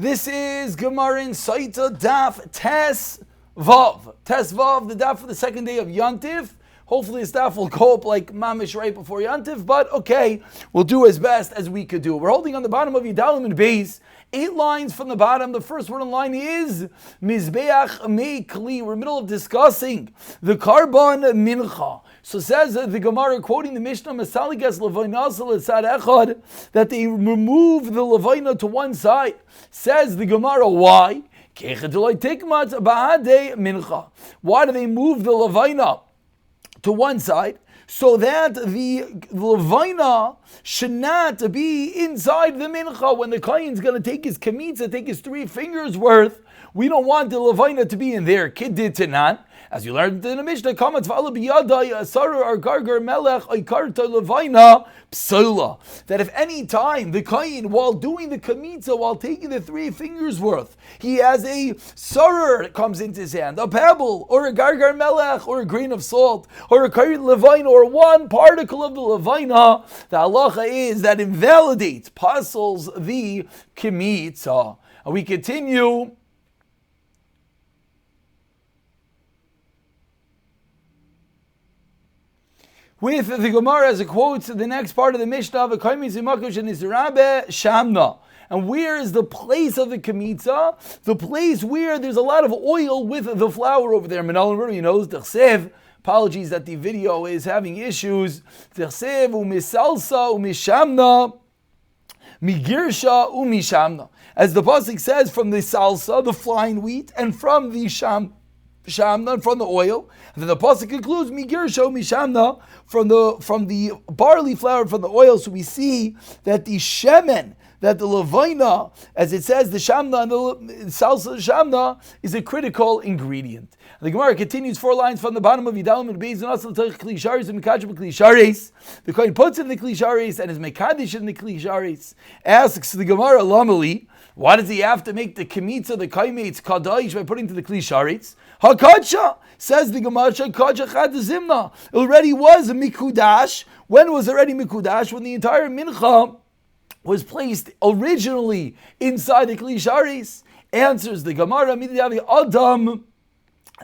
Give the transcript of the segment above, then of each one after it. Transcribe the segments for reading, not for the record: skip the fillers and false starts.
This is Gemara in Sotah Daf Tes Vav. Tes Vav, the daf for the second day of Yontif. Hopefully this daf will go up like mamish right before Yontif, but okay, we'll do as best as we could do. We're holding on the bottom of Yidalim and Beis, 8 lines from the bottom. The first word in line is Mizbeach Mei Kli. We're in the middle of discussing the Karban Mincha. So says the Gemara, quoting the Mishnah, Masaligas Levainasa L'Tzad Echad, that they remove the Levaina to one side. Says the Gemara, why? Why do they move the Levaina to one side? So that the Levaina should not be inside the Mincha. When the Kohen's going to take his Kamitza, take his 3 fingers worth, we don't want the Levaina to be in there. Kidid Tanan. As you learned in the Mishnah, that if any time the Kohen, while doing the Kamitza, while taking the 3 fingers worth, he has a sarar that comes into his hand, a pebble, or a gargar melech, or a grain of salt, or a karit levaina, or one particle of the levaina, the halacha is that invalidates, puzzles the Kamitza. And we continue. With the Gemara as it quotes the next part of the Mishnah, Shamna. And where is the place of the Kamitza? The place where there's a lot of oil with the flour over there. Everybody knows, apologies that the video is having issues. Umisalsa umishamna, migirsha umishamna. As the pasuk says, from the salsa, the flying wheat, and from the shamna, from the oil. And then the pasuk concludes, Migirsho Mishamna, from the barley flour, from the oil. So we see that the shemen, that the levaina, as it says, the shamna and the salsa shamna, is a critical ingredient. And the Gemara continues 4 lines from the bottom of Yidalim and Beis, and also the Klisharis and Mekadsh Klisharis. The Kohen puts in the Klisharis and is Mekadish in the Klisharis. Asks the Gemara, Lamali, why does he have to make the Kamitza, the Kaimetz, Kadaish by putting to the Klisharitz? Hakadsha, says the Gemara, Kadsha Chad Zimna. It already was a Mikudash. When was already Mikudash? When the entire Mincha was placed originally inside the Klisharis. Answers the Gemara, Adam.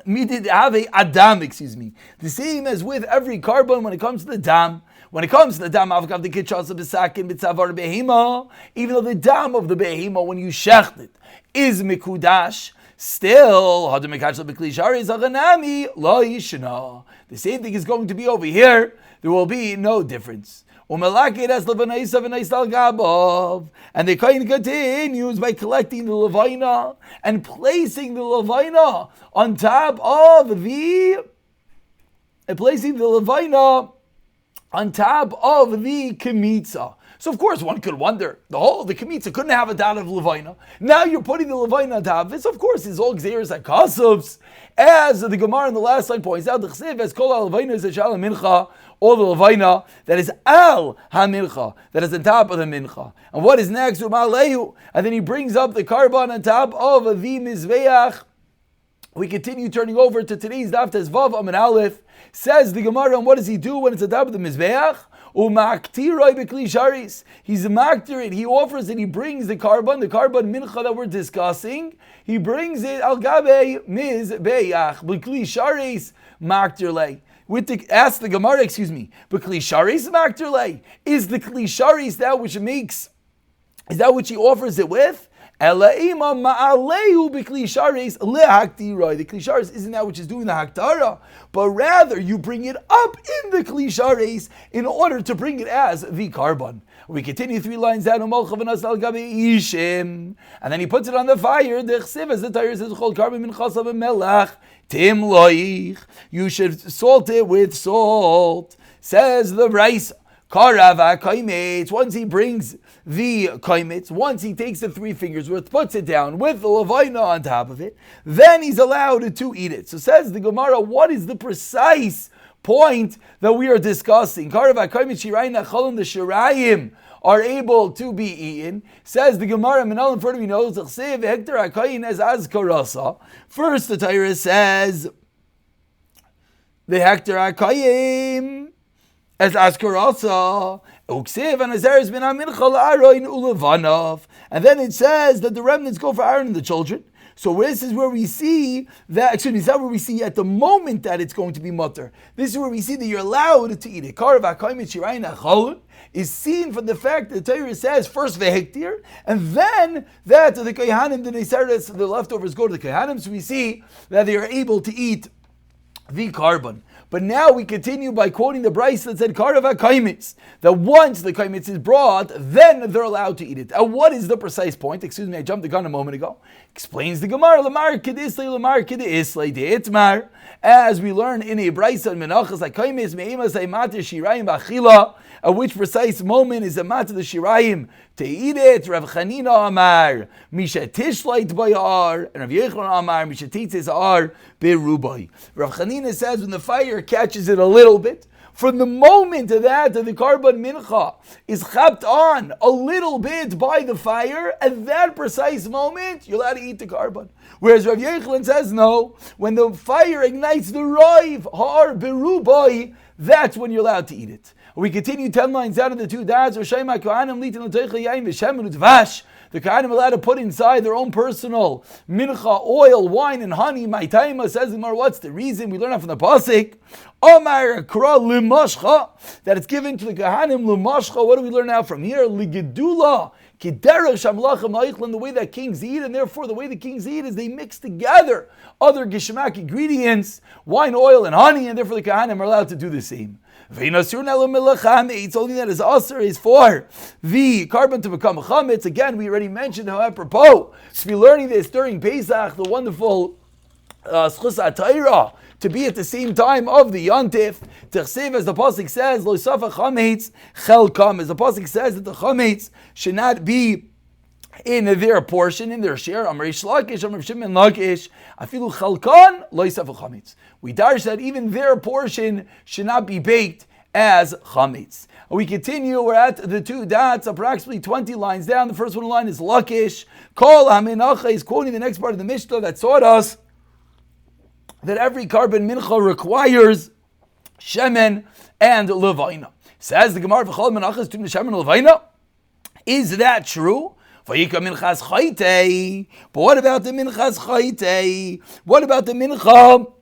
The same as with every carbon when it comes to the dam. When it comes to the dam, even though the dam of the behema, when you shecht it, is mikudash, still, the same thing is going to be over here. There will be no difference. And the Kohen continues by collecting the levaina and placing the levaina on top of the Kamitza. So of course one could wonder, the Kamitza couldn't have a dot of levaina. Now you're putting the levaina on top of it. So of course it's all gzeres and kasuvs. As the Gemara in the last line points out, the chsev as kol levaina is a shal mincha, all the levaina that is al ha-mincha, that is on top of the mincha. And what is next? And then he brings up the karban on top of the mizveach. We continue turning over to today's daf Tes Vav Amin Aleph. Says the Gemara, and what does he do when it's on top of the mizveach? He's a maktir it. He offers it. He brings the karban mincha that we're discussing. He brings it al gabe mizbeach b'kli sharis maktir lei. Ask the Gemara, but kli sharis maktir lei, is the kli sharis that which makes? Is that which he offers it with? The klisharis isn't that which is doing the haktara, but rather you bring it up in the klisharis in order to bring it as the karban. We continue 3 lines down, and then he puts it on the fire. The chsiv, as the Torah says, you should salt it with salt. Says the Raisa. Once he brings the kaimetz, once he takes the 3 fingers worth, puts it down with the levaina on top of it, then he's allowed to eat it. So says the Gemara, what is the precise point that we are discussing? The shirayim are able to be eaten. Says the Gemara, in front of me knows, first the Torah says, the hektar hakayim as askarasa, And then it says that the remnants go for Aaron and the children. So this is where we see that, excuse me, it's not where we see at the moment that it's going to be mutter. This is where we see that you're allowed to eat it. Is seen from the fact that the Torah says first vehektir, and then that the Kohanim, the Neseres, the leftovers go to the Kohanim, so we see that they are able to eat the carbon. But now we continue by quoting the Bryce that said Karava Kaimitz, that once the Kaimitz is brought, then they're allowed to eat it. And what is the precise point? Excuse me, I jumped the gun a moment ago. Explains the Gemara, Lamar Kedislay, Lamar Kedislay, Deitmar, as we learn in a Bryce and Menachas, like Kaimitz, Me'ema Saymatir Shirayim Bachila, at which precise moment is the mat of the Shirayim to eat it. Rav Chanina Amar, Misha Tishlait Bayar, and Rav Yechon Amar, Misha Titzis Ar Berubai. Rav Chanina says when the fire catches it a little bit, from the moment of that the carbon mincha is chapped on a little bit by the fire, at that precise moment you're allowed to eat the carbon. Whereas Rav Yechon says no, when the fire ignites the roiv har berubai, that's when you're allowed to eat it. We continue 10 lines down in the two dads. The Kohanim allowed to put inside their own personal mincha, oil, wine, and honey. My taima says, what's the reason? We learn that from the pasuk. Omar kra limashcha, that it's given to the Kohanim limashcha. What do we learn now from here? Ligedula. The way that kings eat, and therefore the way the kings eat is they mix together other gishmak ingredients, wine, oil, and honey, and therefore the Kohanim are allowed to do the same. It's only that is asr is for the carbon to become a chametz. Again, we already mentioned how apropos to be learning this during Pesach, the wonderful Sotah Torah, to be at the same time of the Yontif. Tersev, as the pasuk says, lo safa chametz chelkam, as the pasuk says that the chametz should not be in their portion, in their share. Amar Reish Lakish, Amar Shimon Lakish, afilu chalkan lo yisafu chametz. We darsh that even their portion should not be baked as chametz. We continue, we're at the two dots, approximately 20 lines down. The first one line is Lakish. Kol haminacha is quoting the next part of the Mishnah that taught us that every carbon mincha requires shemen and levayna. Says the Gemara, v'chol menachas tun shemen and levayna. Is that true? But what about the minchas chayte? What about the mincha,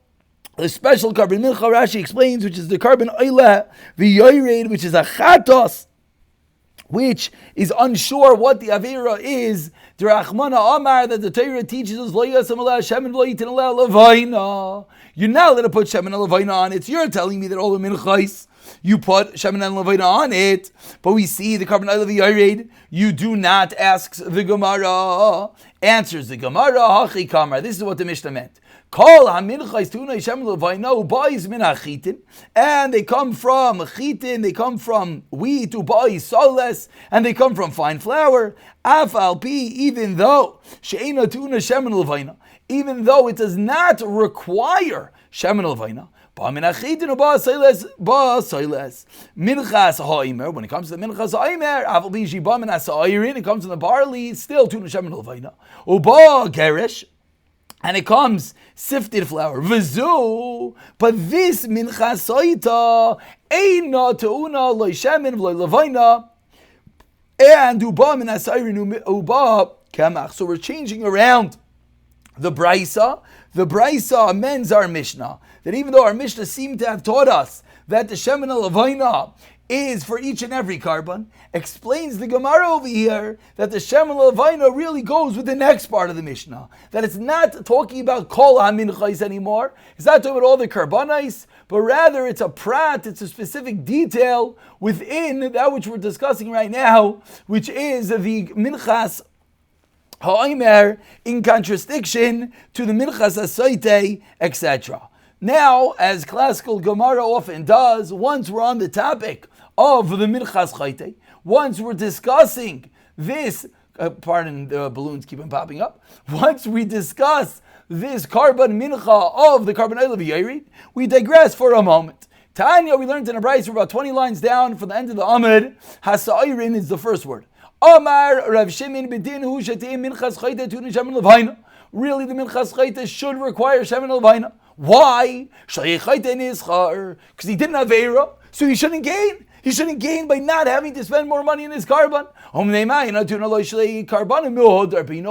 the special carbon mincha? Rashi explains, which is the carbon oila v'yoyred, which is a chatos, which is unsure what the avera is. The Rachmana Amar, that the Torah teaches us lo yasam ala shemen v'lo yitin ala levayna. You're not allowed to put shemen and levayna on it. So you're telling me that all the minchas you put shemen and levayna on it, but we see the carbon oil of the yared. You do not, asks the Gemara. Answers the Gemara, hachi kamar. This is what the Mishnah meant. Kol haminchais tuna shemen levayna ubayis min hachitin, and they come from chitin, they come from wheat, ubayis soles, and they come from fine flour. Afal pi, even though she'ena tuna shemen levayna, even though it does not require shemen levayna. When it comes to the minchas ha'imer, it comes in the barley, it's still tuna shemen levayna. Uba gerish, and it comes sifted flour. V'zu, but this minchas soita eina teuna lo shemen v'lo levayna, and uba min ha'sa'irin uba kamach. So we're changing around the Brisa. The Brisa amends our Mishnah, that even though our Mishnah seemed to have taught us that the shemen levayna is for each and every carbon, explains the Gemara over here that the shemen levayna really goes with the next part of the Mishnah, that it's not talking about kol haminchais anymore, it's not talking about all the karbanais, but rather it's a prat, it's a specific detail within that which we're discussing right now, which is the minchas ha'omer, in contradiction to the minchas hasoite, etc. Now, as classical Gemara often does, once we're on the topic of the minchas chayte, once we're discussing this, pardon the balloons keep on popping up, once we discuss this carbon mincha of the carbon oil of yared, we digress for a moment. Tanya, we learned in a brayso, we're about 20 lines down from the end of the Amud, hasairin is the first word. Amar Rav Shimon bedin hu shetei minchas chayte tuna shemen levayna. Really, the minchas chayte should require shemen levayna. Why? Because he didn't have Eira, so he shouldn't gain. He shouldn't gain by not having to spend more money in his carbon. But you know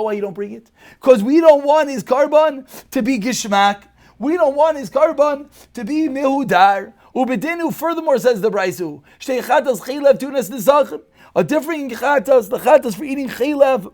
why you don't bring it? Because we don't want his carbon to be gishmak. We don't want his carbon to be mehudar. Ubedinu, furthermore, says the Braisu, a different chatas, the chatas for eating chaylev,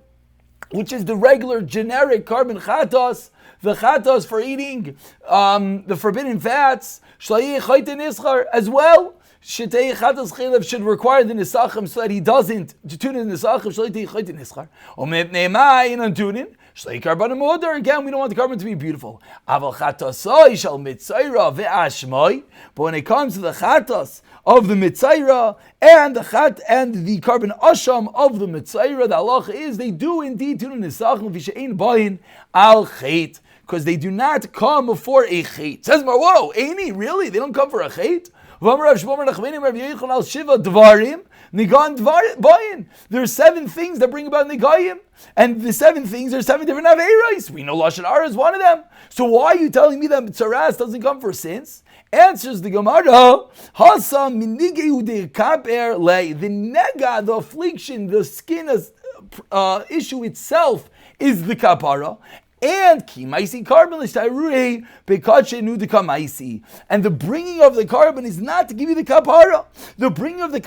which is the regular generic carbon chatas, the chatas for eating the forbidden fats, as well. Shetei chatas chaylev should require the nisachim so that he doesn't tune in the nisachim. Shetei chayte nischar. Omepnei ma'in antunin. Shetei carbon moder. Again, we don't want the carbon to be beautiful. Aval chatasoi shal mitzayra ve'ashmoi. But when it comes to the chatas of the mitzayra and the carbon asham of the mitzayra, the halacha is they do indeed tune in the nisachim v'she'ein bayin al chait, because they do not come for a chait. Says Mar, whoa, Aini, really? They don't come for a chait? There are 7 things that bring about nigayim, and the 7 things are 7 different aveiros. We know lashon hara is one of them. So why are you telling me that tzaras doesn't come for sins? Answers the Gemara, the nega, the affliction, the skin issue itself is the kapara. And kimaisi carbon l'shtairurei bekachenu dekamaisi. And the bringing of the carbon is not to give you the kapara. The bringing of the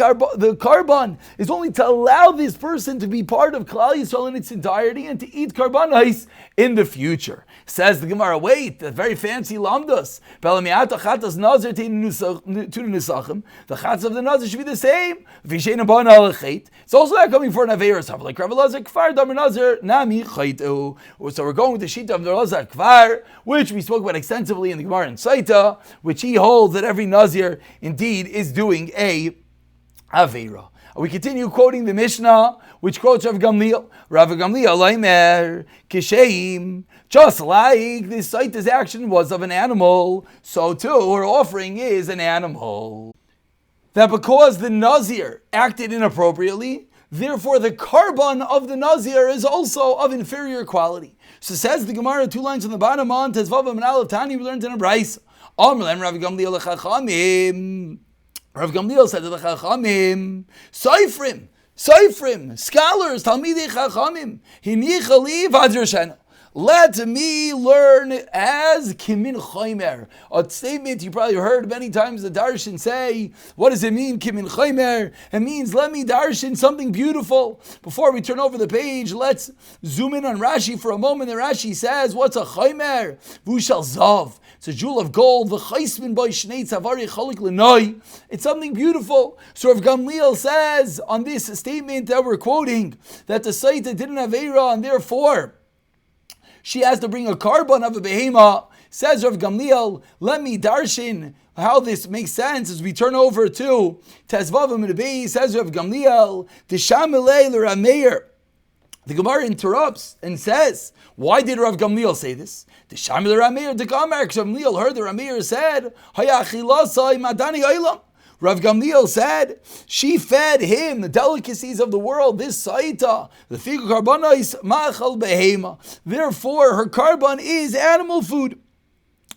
carbon is only to allow this person to be part of Klal Yisrael in its entirety and to eat karbanos in the future. Says the Gemara, wait, the very fancy lamdas. Belamiata chatas nazir to nisachim. The chatas of the nazir should be the same. It's also not coming for an aveiros. Like Rav Elazar kfar damar nazir nami chaitu. So we're going with the shita of the Elazar kfar, which we spoke about extensively in the Gemara in Sotah, which he holds that every nazir indeed is doing a aveira. We continue quoting the Mishnah, which quotes Rav Gamliel. Rav Gamliel, Laimer, Kisheim. Just like this Sotah's action was of an animal, so too her offering is an animal. That because the Nazir acted inappropriately, therefore the carbon of the Nazir is also of inferior quality. So says the Gemara, 2 lines on the bottom on Tezvav and Aleph Tani, we learned in a Brayso. Amrlen Rav Gamliel Chachamim. Rav Gamliel said to the Chachamim, Soifrim, scholars, Talmidei Chachamim, Hinichali V'Adrashana. Let me learn as Kimin Chaymer. A statement you probably heard many times the Darshan say. What does it mean, Kimin Chaymer? It means let me Darshan something beautiful. Before we turn over the page, let's zoom in on Rashi for a moment. The Rashi says, what's a Chaymer? Vushal Zav. It's a jewel of gold. V'chaismin by Shnei Tzavari Chalik L'noi. It's something beautiful. So Rav Gamliel says on this statement that we're quoting that the Sotah didn't have Eira and therefore she has to bring a carbon of a behema. Says Rav Gamliel, let me darshan how this makes sense as we turn over to Tezvavim and Abei. Says Rav Gamliel, Tishamelei l'Rameir. The Gemara interrupts and says, why did Rav Gamliel say this? Tishamelei l'Rameir, the Gamar, Gamliel heard the Rameir said, Hayachilasai madani oilam. Rav Gamliel said, she fed him the delicacies of the world, this Sotah, the figu karbonos machal behema. Therefore, her carbon is animal food.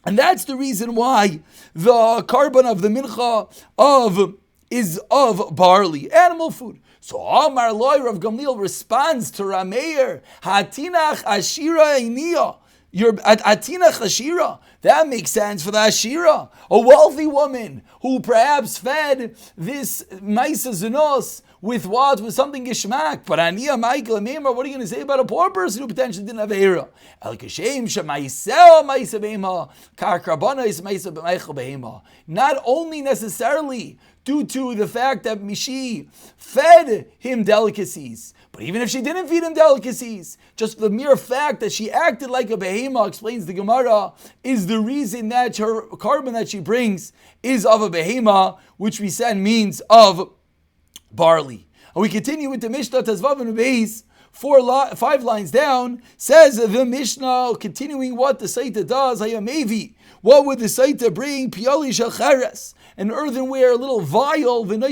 And that's the reason why the carbon of the mincha is of barley, animal food. So Amar Loi, Rav Gamliel responds to Rameir, Hatinach Ashira Einiyah. You're at Atinach Ashira. That makes sense for the Ashira. A wealthy woman who perhaps fed this Maisa Zunos with what? With something Gishmak. But Aniya Michael Amemar, what are you going to say about a poor person who potentially didn't have Eira? El Kashem Shemaisel Maisa Behema, Karkrabana is Maisa Behema. Not only necessarily due to the fact that she fed him delicacies, but even if she didn't feed him delicacies, just the mere fact that she acted like a behema, explains the Gemara, is the reason that her carbon that she brings is of a behema, which we said means of barley. And we continue with the Mishnah, Tezvav and Beis, 5 lines down, says the Mishnah, continuing what the Sotah does, Hayamevi, what would the Sotah bring? Piyali Shacharas, an earthenware, a little vial, and the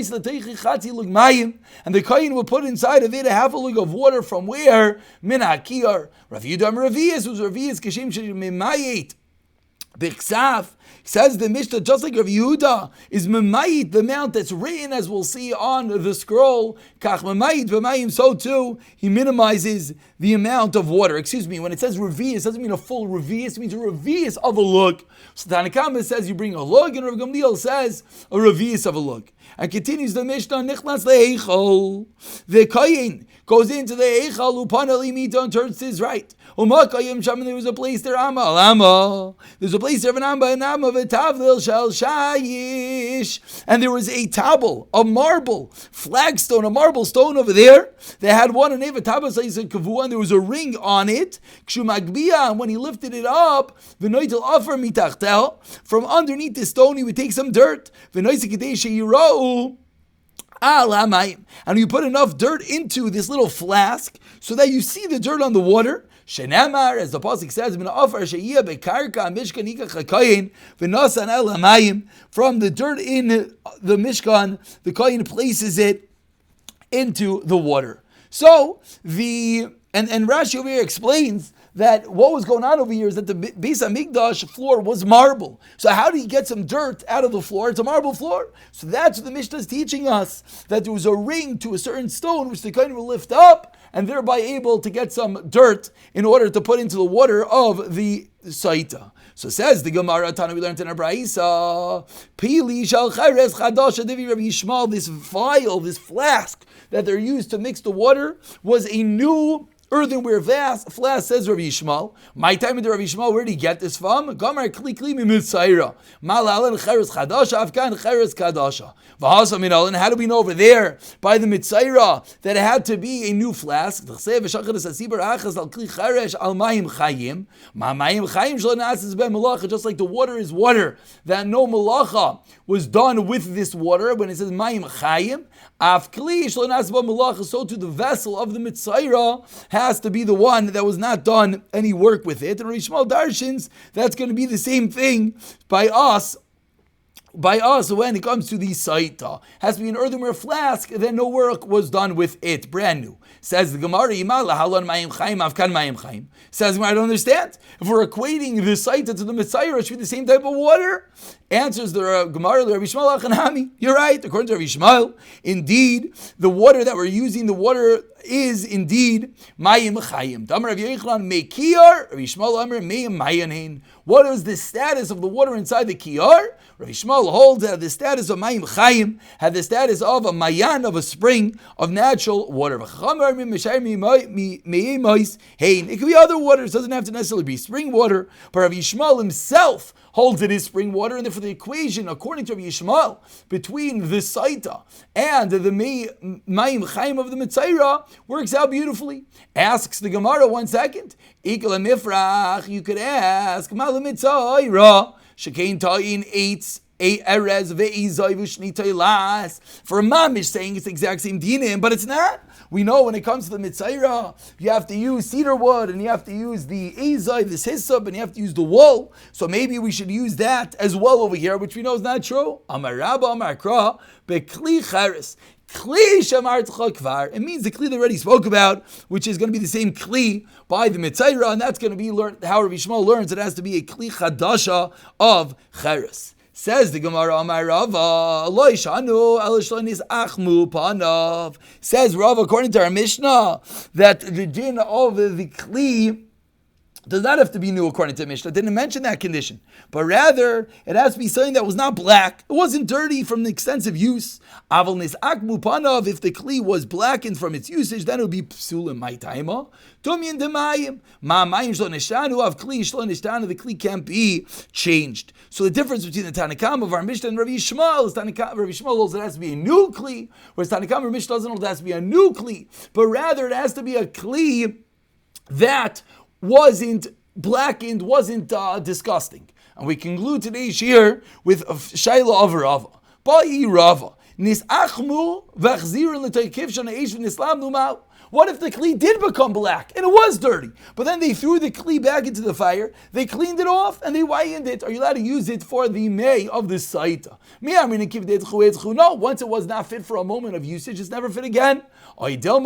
Kayin will put inside of it a half a lug of water from where? Min HaKiyar. Rav Yudam Ravias was Ravias Kashim Mimayet. B'chsaf, says the Mishnah, just like Rav Yehuda is memayit, the amount that's written, as we'll see on the scroll, kach memayit v'mayim, so too he minimizes the amount of water. Excuse me, when it says revius, it doesn't mean a full revius, it means a revius of a lug. So Tanakama says you bring a lug, and Rav Gamliel says a revius of a lug. And continues the Mishnah, nichnas le'eichol, the koyin goes into the eichol, upana limita, and turns to his right. There was a place there, there's a place there of an amba, and there was a tabel, a marble flagstone, a marble stone over there. They had one, and there was a ring on it. And when he lifted it up, from underneath the stone, he would take some dirt. And you put enough dirt into this little flask so that you see the dirt on the water. Shenamar, as the pasuk says, from the dirt in the Mishkan, the kohen places it into the water. So and Rashi over here explains that what was going on over here is that the Beis HaMikdash floor was marble. So how do you get some dirt out of the floor? It's a marble floor. So that's what the Mishnah is teaching us, that there was a ring to a certain stone which the kohen will lift up and thereby able to get some dirt in order to put into the water of the Sotah. So says the Gemara, Tana, we learned in our Braisa, Pili shal chayres chadasha divi Rabbi Yishmael, this vial, this flask that they're used to mix the water was a new earthenware flask, says Rabbi Yishmael. My time in the Rabbi Yishmael, where did he get this from? Gamar kli kli mi mitzayra. Malalan chayres chadasha, afkan chayres kadasha. V'hasa minal, and how do we know over there by the mitzayra that it had to be a new flask? Just like the water is water, that no malacha was done with this water. When it says mayim chayim, so to the vessel of the mitzayra has to be the one that was not done any work with it. And Rishmal Darshins, that's going to be the same thing by us when it comes to the Sotah. Has to be an earthenware flask, then no work was done with it, brand new. Says the Gemara, says, I don't understand. If we're equating the Sotah to the Mitzayra, it should be the same type of water. Answers the Gemara, Rabbi Yishmael Achanami. You're right, according to Rabbi Yishmael. Indeed, the water that we're using, the water is indeed Mayim Chayim. Damar Rav Yochanan Meikiyar, Rabbi Yishmael Amar Meim Mayanin. What is the status of the water inside the kiyar? Rabbi Yishmael holds that the status of Mayim Chayim had the status of a mayan, of a spring of natural water. It could be other waters, doesn't have to necessarily be spring water, but Rabbi Yishmael himself holds it is spring water, and therefore the equation, according to Rabbi Yishmael, between the Sotah and the Mayim Chaim of the Mitzayra works out beautifully. Asks the Gemara, 1 second. You could ask, Mal Mitzayra, Shekain Ta'in Eitz, Erez Ve'izai V'shnitay Las. For a mamish saying it's the exact same dinim, but it's not. We know when it comes to the mitzayra, you have to use cedar wood, and you have to use the ezai, this hyssop, and you have to use the wool. So maybe we should use that as well over here, which we know is not true. Amar Rabba, Amar Kra, Bekli Charis. Kli Shamar Kvar. It means the Kli they already spoke about, which is going to be the same Kli by the mitzayra, and that's going to be how Rabbi Yishmael learns it has to be a Kli Chadasha of Charis. Says the Gemara, Amar Rava, says Rava, according to our Mishnah, that the din of the Kli does not have to be new according to Mishnah. It didn't mention that condition. But rather, it has to be something that was not black. It wasn't dirty from the extensive use. Aval nis'ak mupanav, if the Kli was blackened from its usage, then it would be psulim my taima. Tumyin demayim. Ma mayim shlo nishanu, av Kli shlo nishanu, the Kli can't be changed. So the difference between the Tanakam of our Mishnah and Rabbi Yishmael is Rabbi Yishmael holds it has to be a new Kli, whereas Tanakam or Mishnah doesn't hold it has to be a new Kli, but rather it has to be a Kli that wasn't blackened, wasn't disgusting. And we conclude today's shir with Shaila of Rava. Ba'i Rava. Nis'achmu v'achzir l'toykiv shana eish v'nislam numau. What if the Kli did become black and it was dirty, but then they threw the Kli back into the fire, they cleaned it off and they wayened it? Are you allowed to use it for the May of the Sotah? No, once it was not fit for a moment of usage, it's never fit again. Or do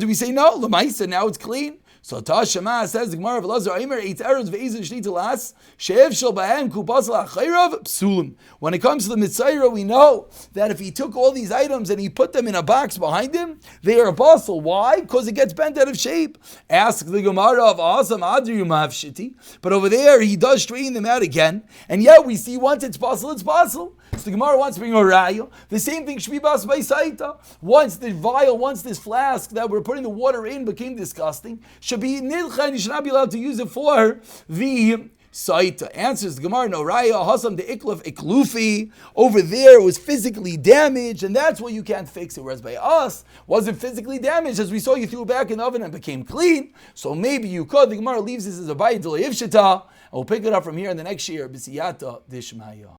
we say no, Lamaisa, now it's clean? Sotah Shema says the Gemara of Elazar Aimer 8 errors ve'ezin shnita las shev shel bahem kupas la'achayrav psulim. When it comes to the Mitzayra, we know that if he took all these items and he put them in a box behind him, they are apostle. Why? Because it gets bent out of shape. Ask the Gemara of Asam Adri Mavshiti, but over there he does straighten them out again, and yet we see once it's possible, it's possible. So the Gemara wants to bring a raya. The same thing should be bas by Sotah. Once the vial, once this flask that we're putting the water in became disgusting, should be nilcha, and you should not be allowed to use it for the Sotah. Answers the Gemara, no raya, hasam de ikluf iklufi. Over there it was physically damaged, and that's why you can't fix it. Whereas by us, wasn't physically damaged, as we saw, you threw it back in the oven and became clean. So maybe you could. The Gemara leaves this as a bayit d'lo yivshita. We'll pick it up from here in the next year. B'siyata dishmaya.